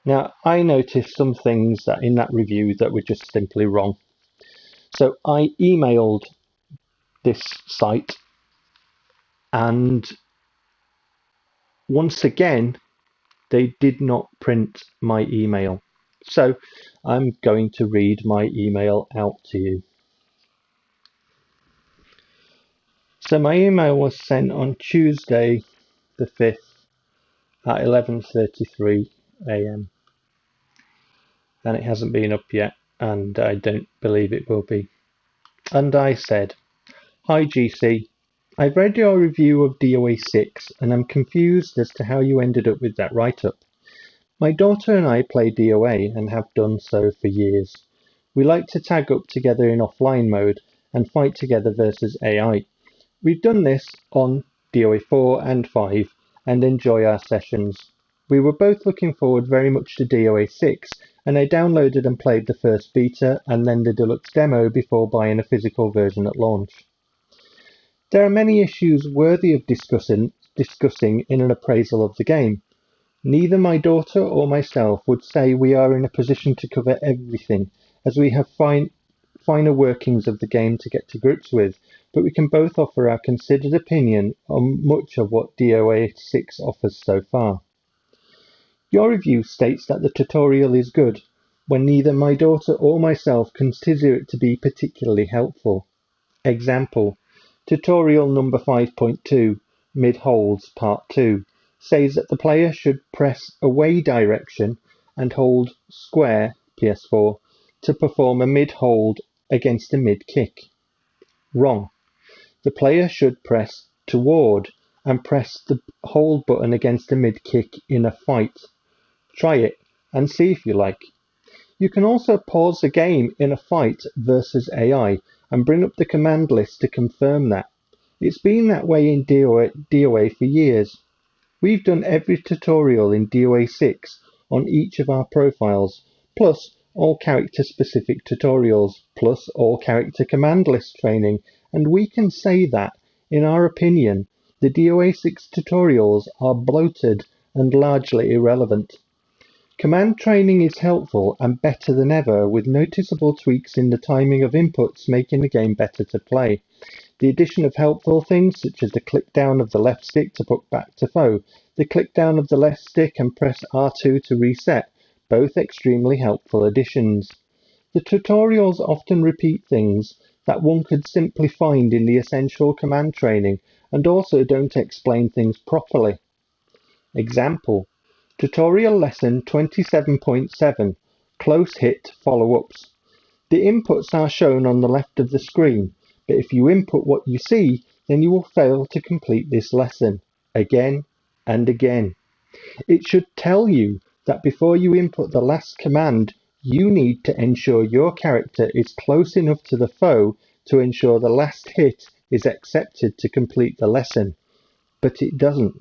Now, I noticed some things that in that review that were just simply wrong. So I emailed this site, and once again, they did not print my email. So I'm going to read my email out to you. So my email was sent on Tuesday the 5th at 11:33 a.m. and it hasn't been up yet, and I don't believe it will be. And I said, "Hi GC, I've read your review of DOA 6 and I'm confused as to how you ended up with that write-up. My daughter and I play DOA and have done so for years. We like to tag up together in offline mode and fight together versus AI. We've done this on DOA 4 and 5 and enjoy our sessions. We were both looking forward very much to DOA 6 and I downloaded and played the first beta and then the deluxe demo before buying a physical version at launch. There are many issues worthy of discussing in an appraisal of the game. Neither my daughter or myself would say we are in a position to cover everything, as we have finer workings of the game to get to grips with, but we can both offer our considered opinion on much of what DOA 6 offers so far. Your review states that the tutorial is good, when neither my daughter or myself consider it to be particularly helpful. Example, tutorial number 5.2, Mid Holds Part 2, says that the player should press away direction and hold square, PS4, to perform a mid hold against a mid kick. Wrong. The player should press toward and press the hold button against a mid kick in a fight. Try it and see if you like. You can also pause the game in a fight versus AI and bring up the command list to confirm that. It's been that way in DOA for years. We've done every tutorial in DOA 6 on each of our profiles, plus all character-specific tutorials, plus all character command list training, and we can say that, in our opinion, the DOA 6 tutorials are bloated and largely irrelevant. Command training is helpful and better than ever, with noticeable tweaks in the timing of inputs making the game better to play. The addition of helpful things such as the click down of the left stick to put back to foe, the click down of the left stick and press R2 to reset, both extremely helpful additions. The tutorials often repeat things that one could simply find in the essential command training and also don't explain things properly. Example, tutorial lesson 27.7, close hit follow-ups. The inputs are shown on the left of the screen, but if you input what you see, then you will fail to complete this lesson, again and again. It should tell you that before you input the last command, you need to ensure your character is close enough to the foe to ensure the last hit is accepted to complete the lesson, but it doesn't.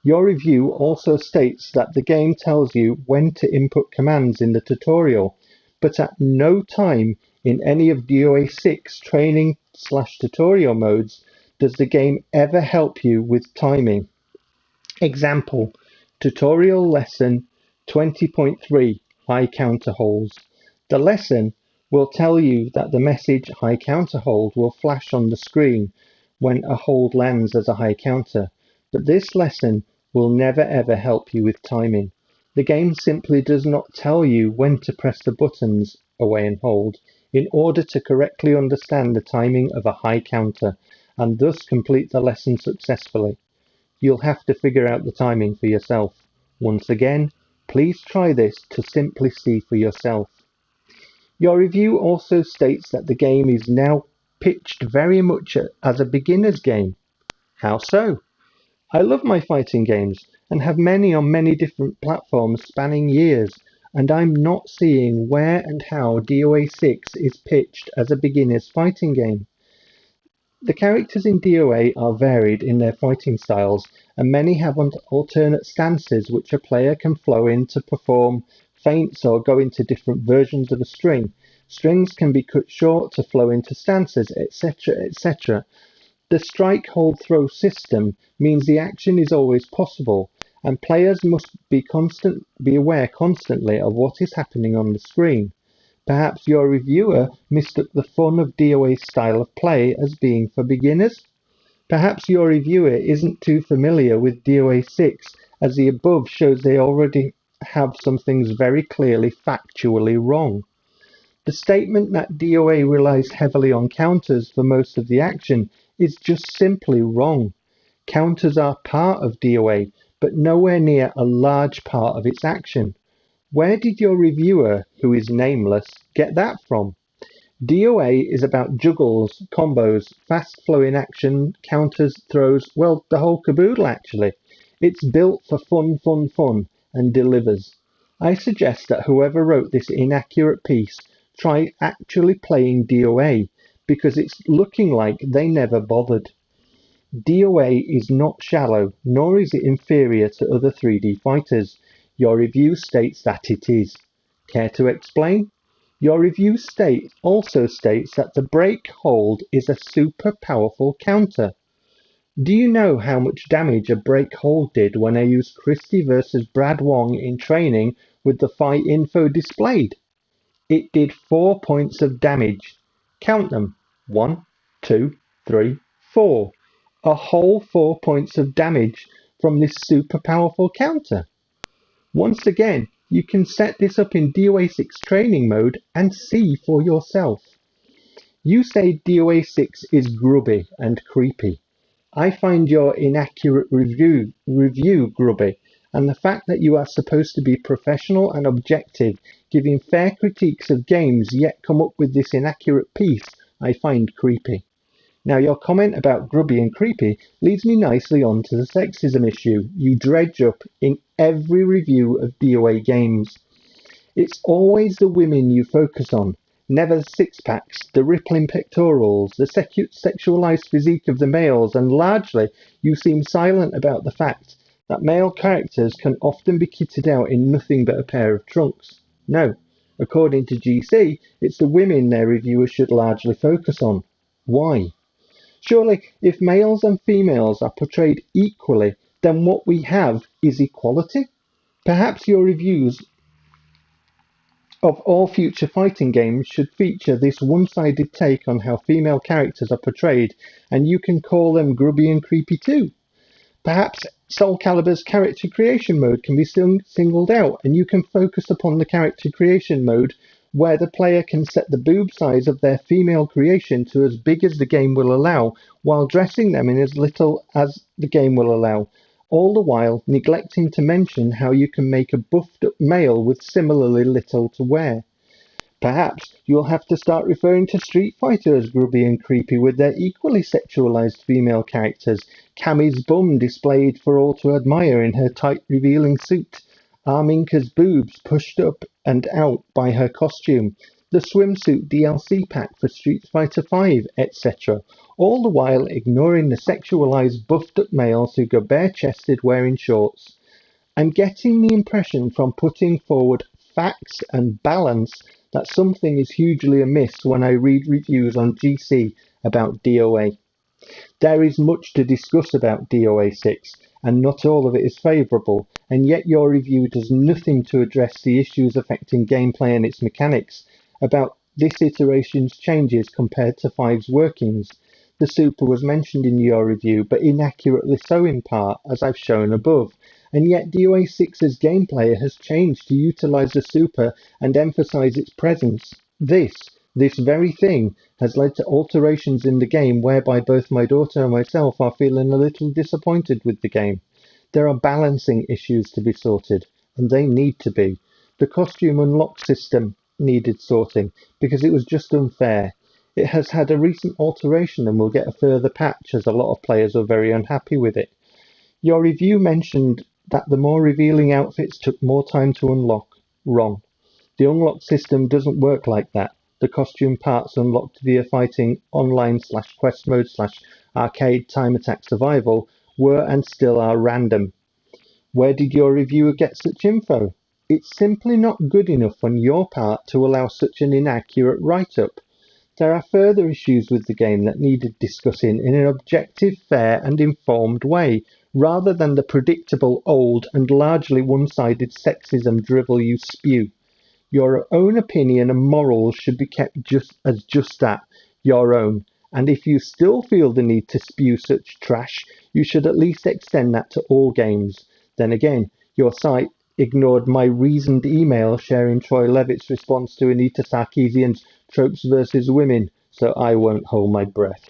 Your review also states that the game tells you when to input commands in the tutorial, but at no time in any of DOA 6 training/tutorial modes does the game ever help you with timing. Example, tutorial lesson 20.3, high counter holds. The lesson will tell you that the message high counter hold will flash on the screen when a hold lands as a high counter, but this lesson will never ever help you with timing. The game simply does not tell you when to press the buttons away and hold in order to correctly understand the timing of a high counter and thus complete the lesson successfully. You'll have to figure out the timing for yourself. Once again, please try this to simply see for yourself. Your review also states that the game is now pitched very much as a beginner's game. How so? I love my fighting games and have many on many different platforms spanning years, and I'm not seeing where and how DOA 6 is pitched as a beginner's fighting game. The characters in DOA are varied in their fighting styles, and many have alternate stances which a player can flow in to perform feints or go into different versions of a string. Strings can be cut short to flow into stances, etc., etc. The strike, hold, throw system means the action is always possible, and players must be aware constantly of what is happening on the screen. Perhaps your reviewer mistook the fun of DOA's style of play as being for beginners? Perhaps your reviewer isn't too familiar with DOA 6, as the above shows they already have some things very clearly factually wrong. The statement that DOA relies heavily on counters for most of the action is just simply wrong. Counters are part of DOA, but nowhere near a large part of its action. Where did your reviewer, who is nameless, get that from? DOA is about juggles, combos, fast-flowing action, counters, throws, well, the whole caboodle actually. It's built for fun, and delivers. I suggest that whoever wrote this inaccurate piece try actually playing DOA, because it's looking like they never bothered. DOA is not shallow, nor is it inferior to other 3D fighters. Your review states that it is. Care to explain? Your review also states that the break hold is a super powerful counter. Do you know how much damage a break hold did when I used Christie versus Brad Wong in training with the fight info displayed? It did 4 points of damage. Count them. 1, 2, 3, 4. A whole 4 points of damage from this super powerful counter. Once again, you can set this up in DOA 6 training mode and see for yourself. You say DOA 6 is grubby and creepy. I find your inaccurate review grubby, and the fact that you are supposed to be professional and objective, giving fair critiques of games, yet come up with this inaccurate piece, I find creepy. Now, your comment about grubby and creepy leads me nicely on to the sexism issue you dredge up in every review of DOA games. It's always the women you focus on, never the six-packs, the rippling pectorals, the sexualized physique of the males, and largely you seem silent about the fact that male characters can often be kitted out in nothing but a pair of trunks. No, according to GC, it's the women their reviewers should largely focus on. Why? Surely, if males and females are portrayed equally, then what we have is equality? Perhaps your reviews of all future fighting games should feature this one-sided take on how female characters are portrayed, and you can call them grubby and creepy too. Perhaps Soul Calibur's character creation mode can be singled out, and you can focus upon the character creation mode where the player can set the boob size of their female creation to as big as the game will allow, while dressing them in as little as the game will allow, all the while neglecting to mention how you can make a buffed up male with similarly little to wear. Perhaps you'll have to start referring to Street Fighter as grubby and creepy with their equally sexualized female characters, Cammy's bum displayed for all to admire in her tight revealing suit, Arminka's boobs pushed up and out by her costume, the swimsuit DLC pack for Street Fighter V, etc., all the while ignoring the sexualized buffed up males who go bare-chested wearing shorts. I'm getting the impression from putting forward facts and balance that something is hugely amiss when I read reviews on GC about DOA. There is much to discuss about DOA 6, and not all of it is favourable, and yet your review does nothing to address the issues affecting gameplay and its mechanics, about this iteration's changes compared to 5's workings. The super was mentioned in your review, but inaccurately so in part, as I've shown above, and yet DOA 6's gameplay has changed to utilise the super and emphasise its presence. This very thing has led to alterations in the game whereby both my daughter and myself are feeling a little disappointed with the game. There are balancing issues to be sorted, and they need to be. The costume unlock system needed sorting, because it was just unfair. It has had a recent alteration and will get a further patch, as a lot of players are very unhappy with it. Your review mentioned that the more revealing outfits took more time to unlock. Wrong. The unlock system doesn't work like that. The costume parts unlocked via fighting online /quest mode /arcade time attack survival were and still are random. Where did your reviewer get such info? It's simply not good enough on your part to allow such an inaccurate write-up. There are further issues with the game that needed discussing in an objective, fair and informed way, rather than the predictable, old and largely one-sided sexism drivel you spew. Your own opinion and morals should be kept just that, your own. And if you still feel the need to spew such trash, you should at least extend that to all games. Then again, your site ignored my reasoned email sharing Troy Levitt's response to Anita Sarkeesian's Tropes versus Women, so I won't hold my breath.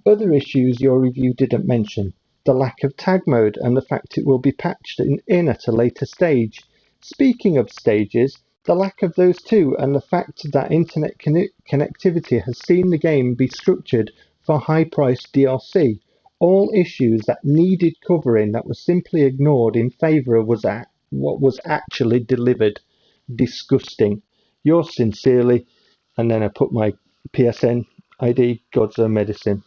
Other issues your review didn't mention: the lack of tag mode and the fact it will be patched in at a later stage. Speaking of stages, the lack of those too, and the fact that internet connectivity has seen the game be structured for high-priced DLC. All issues that needed covering that was simply ignored in favour of what was actually delivered. Disgusting. Yours sincerely, and then I put my PSN ID, God's Own Medicine.